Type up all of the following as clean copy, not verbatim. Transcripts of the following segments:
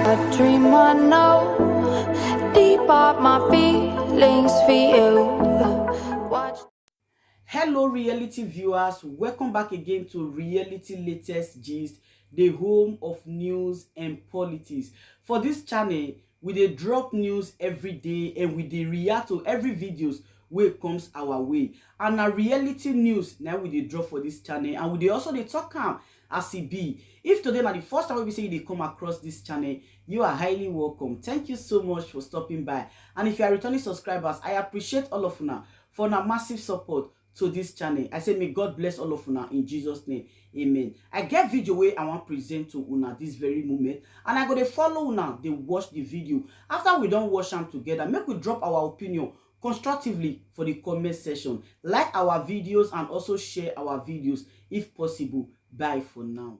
A dream I know, deep up my feelings for you. Watch. Hello reality viewers, welcome back again to Reality Latest Gist, the home of news and politics. For this channel, we dey drop news every day and we dey react to every videos wey comes our way. And na reality news now we dey drop for this channel, and we dey also dey talk am as e be. If today na the first time we say you dey come across this channel, you are highly welcome. Thank you so much for stopping by. And if you are returning subscribers, I appreciate all of una for una massive support to this channel. I say may God bless all of una in Jesus name. Amen. I get video where I want present to una this very moment, and I go to follow una, they watch the video. After we don't watch them together, make we drop our opinion constructively for the comment section. Like our videos and also share our videos if possible. Bye for now.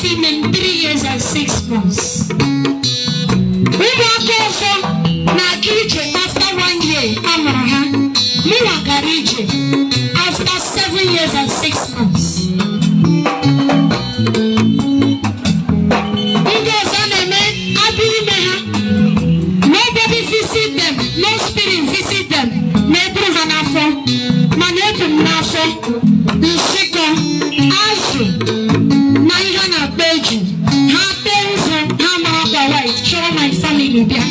Female 3 years and 6 months. After 1 year, after 7 years and 6 months. Nobody visit them, no spirit visit them. Show my family there.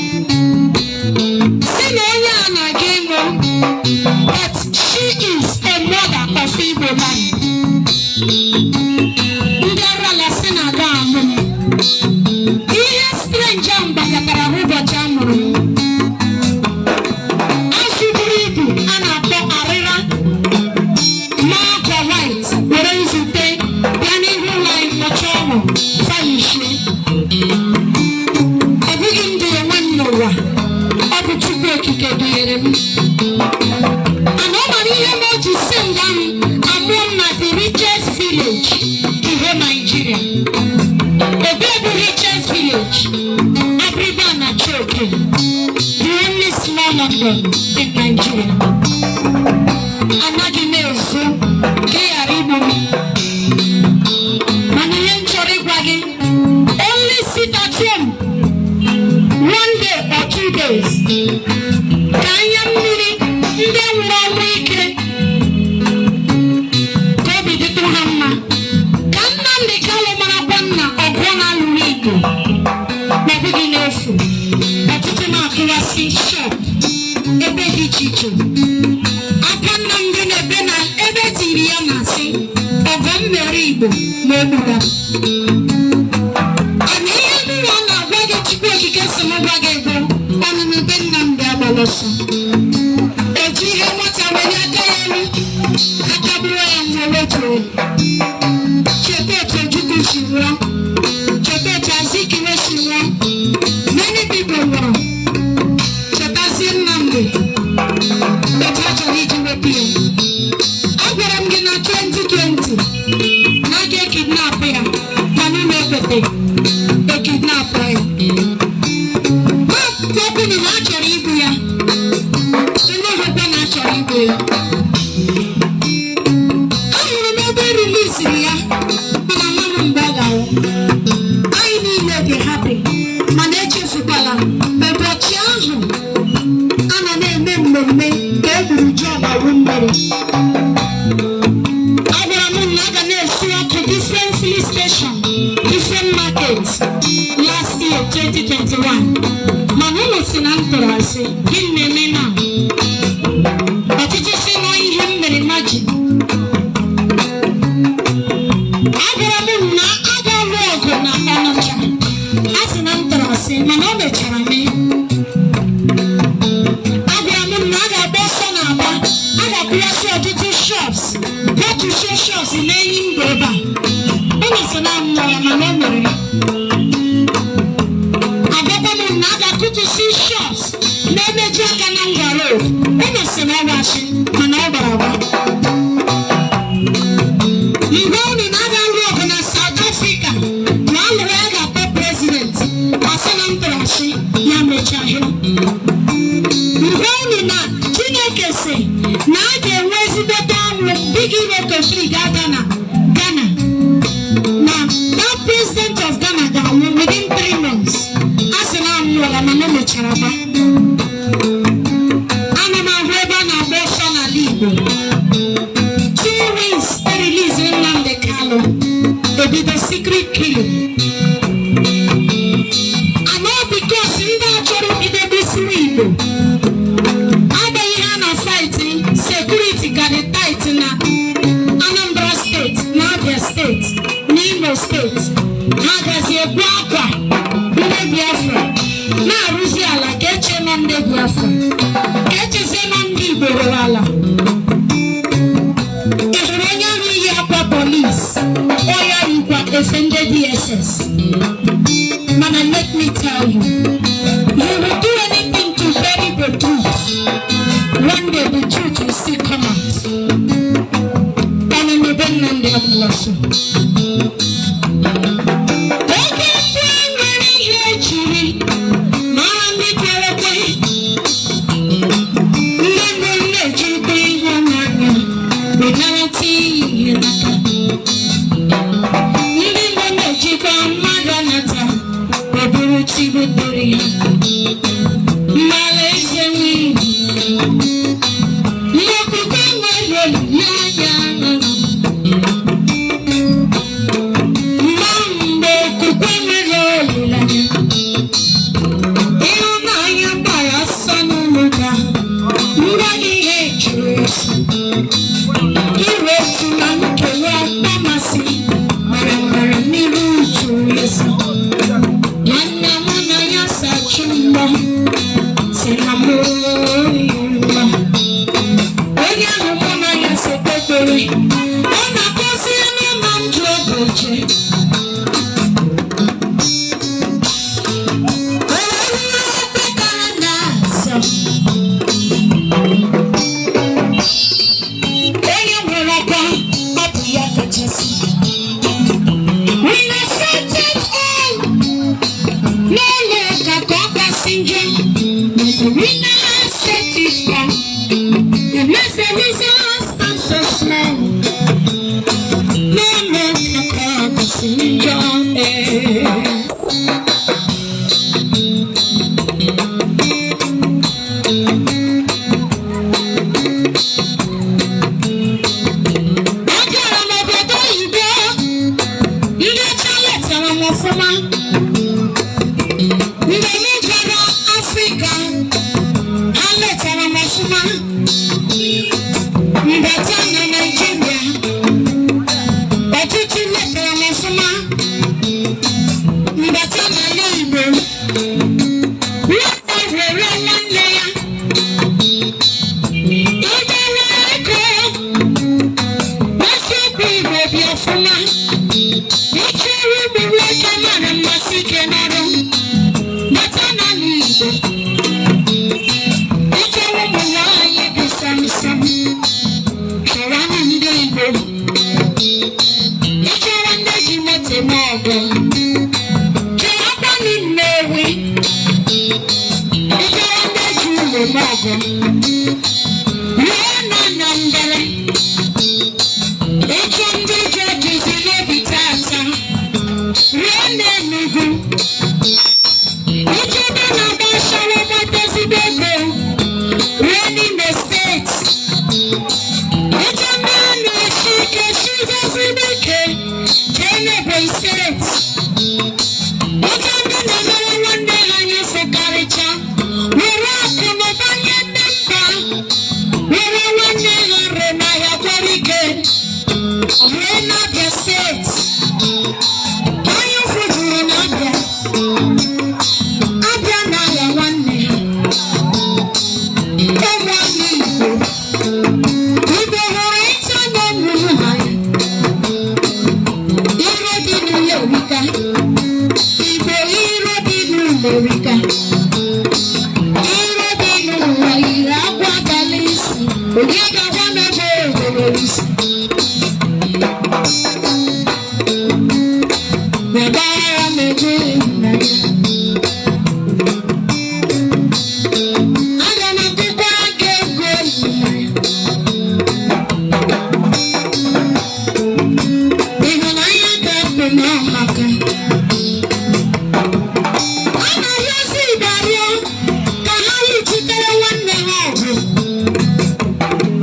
But she is a mother of Igbo land. Ihe stranger mbakatara ụbọchị amụrụ asụburu ibu a na-akpọ arịra ma akwa white were nzute bịa n'ihu ụlọ nọchi ọṅụ fanishie. Ọ bụghị ndụ enwe m n'ụwa, ọ bụ Chukwu okike dụnyere m. Ana ọ mara ihe m o ji si nga m amụọ m na the richest village ihe Nigeria. Obebu richest village, Abriba na Choke, the only small London in Nigeria. Anaghị m ezo gị ghara igbu m. Mana ihe m chọrọ ịgwa gị, only sit at home 1 day or 2 days. Ka anya mmiri ndị nwụrụ ọnwụ ike ka obi dịtụ ha mma. Ka Nnamdi Kanu marakwa na ọgụ na-alụrụ Igbo ma ọbụghị n'efu. Ọtụtụ na-akụwasị shop ebe dị iche iche. Aka Nnamdi na-ebe na ebe tiri ya na-asị ọgụ mmeri Igbo ma egbura. Ana ihe mmiri ọ na-agwa gị Chukwu okike si m gwa gị bụ ọnụnụ be Nnamdi agbalọsọ. Eji ihe nwata were aka ya elu aka bụrụ ya nwa wetuo. Cheta etu Ojukwu si nwụọ. Cheta etu Azikiwe si nwụọ. Many people nwụrụ. Chetazie Nnamdi etu a chọrọ iji wepụ ya. Agwara m gị na 2020 na a ga-ekidnap ya mana ụlọ ekwete ekidnap ya. Makwụkwọ na a chọrọ igbu ya. Ịnụhụkwa na a chọrọ igbu ya. Ahụrụ m ebe rilisiri ya mana mama mgbe ọ ga-awụ. Anyị niile dị happy mana echefukwala ụbọchị ahụ a nọ na-eme mmemme ka e gburu John ọrụ mmiri. Agwara m na a ga na-esi ọkụ different filling station, different market last year 2021. Mana ụlọ si na m tụrụ asị gị na-eme na ọtụtụ si nọ ihe m mere imagine. Agwara m na a ga-alụ ọgụ na Ọnịcha. A sị na m tụrụ asị mana o mechara mee. Agwara m na a ga-agba ọsọ n'Aba, a ga-akwụwasị ọtụtụ shops, bọtụshe shops na-enyi mba ebe a. Ụlọ si na m nọrọ mana o mere. Agwakwa m na a ga-akụtụsị shops na-emeju aka na Ngwa Road. Ụlọ si na ọ gbachi mana ọ gbara agba. Mgbe unu na-aga alụ ọgụ na South Africa na alụrụ ya ga-akpọ president, asị na m tụrụ asị ya mechaghị. Mgbe unu na Chineke sị na a ga-enwe ezigbote ọnwụ big irokofri ga-aga na Ghana na that president of Ghana ga-anwụ within 3 months. Asị na m nwụrụ mana o mechara gba. Ana m ahụ ebe a na-agba ọsọ n'ala Igbo. 2 weeks e release Nnamdi Kanu, ebido secret killing. And all because ndị a chọrọ ibido gbusiri Igbo. Abịaghị ha na fight security ga dị tight na Anambra State, na Abia State, na Imo State. Ha gazi egbu akwa ndị Biafra na-arụzi ala ka eche nọ ndị Biafra. Ka echezie nọ ndị Igbo rụrụ ala. Ị hụrụ onye ahụ yi akwa polisi, ọ ya yikwa efe ndị DSS. Mana let me tell you, you will do anything to bury the truth. One day the truth will still come out. Kanu be Nnamdi aboloso. They can bring money here, Chiri. Mami Karape. Never let you be Hamanya. Reality, Yelaka. Never let you go, Maganata. Babuchi Budoria. Malaysia, we.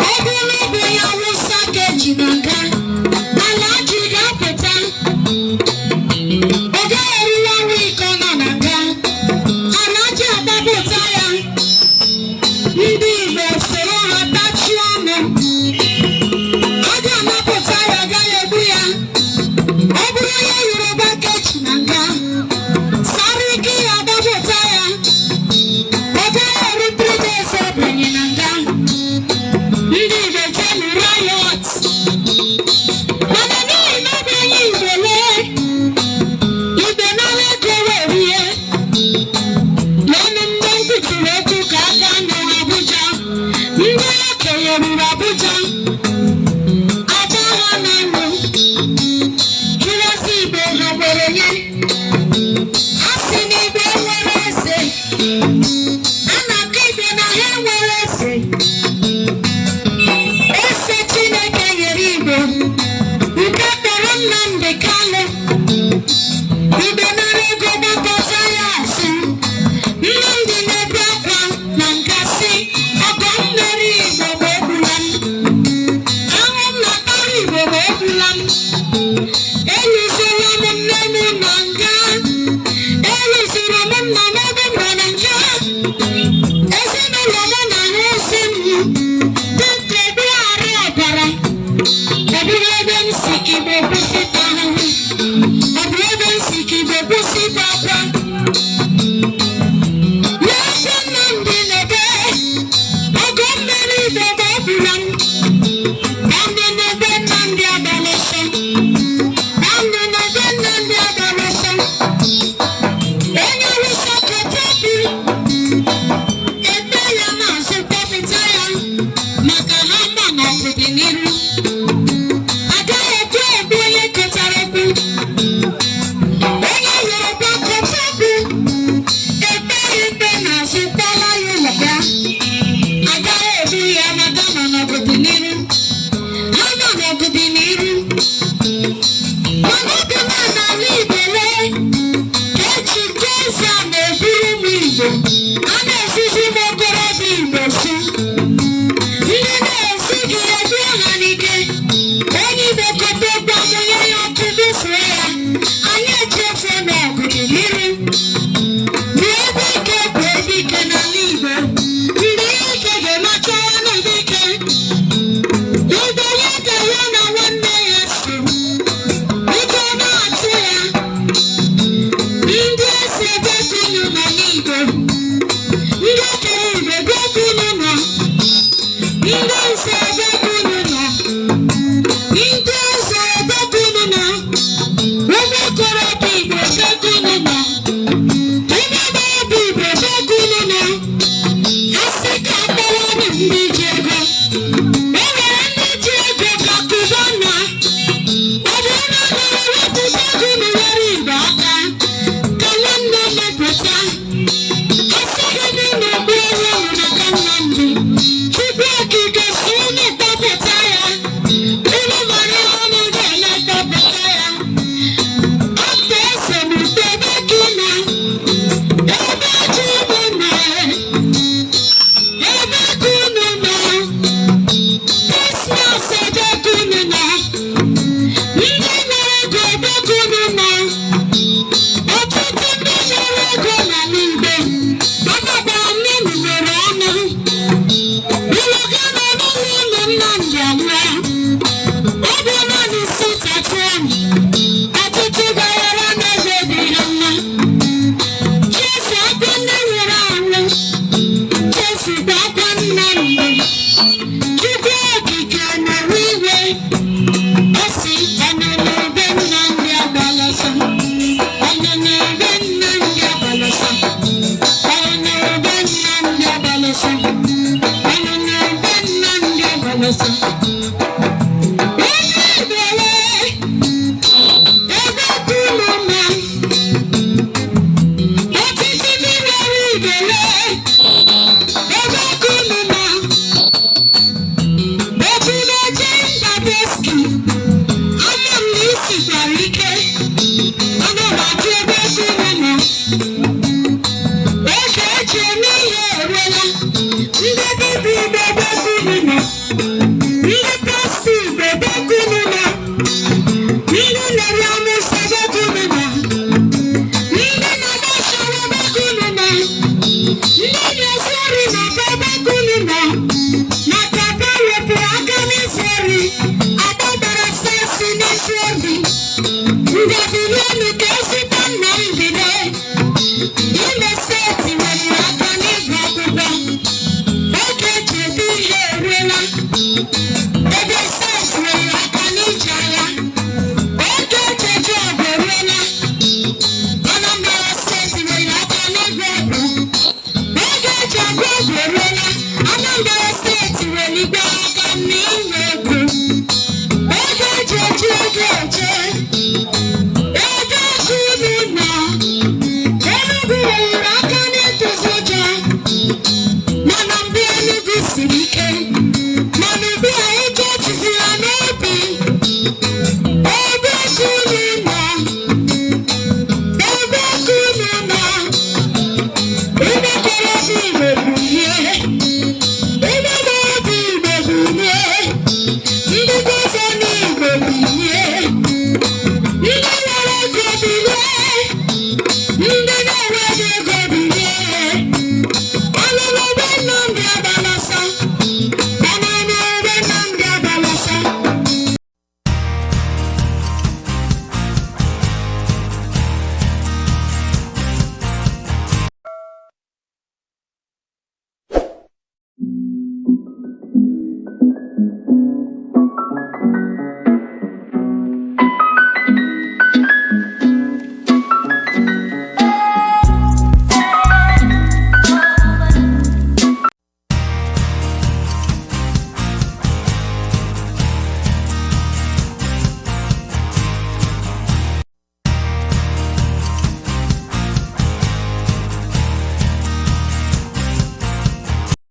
Oh,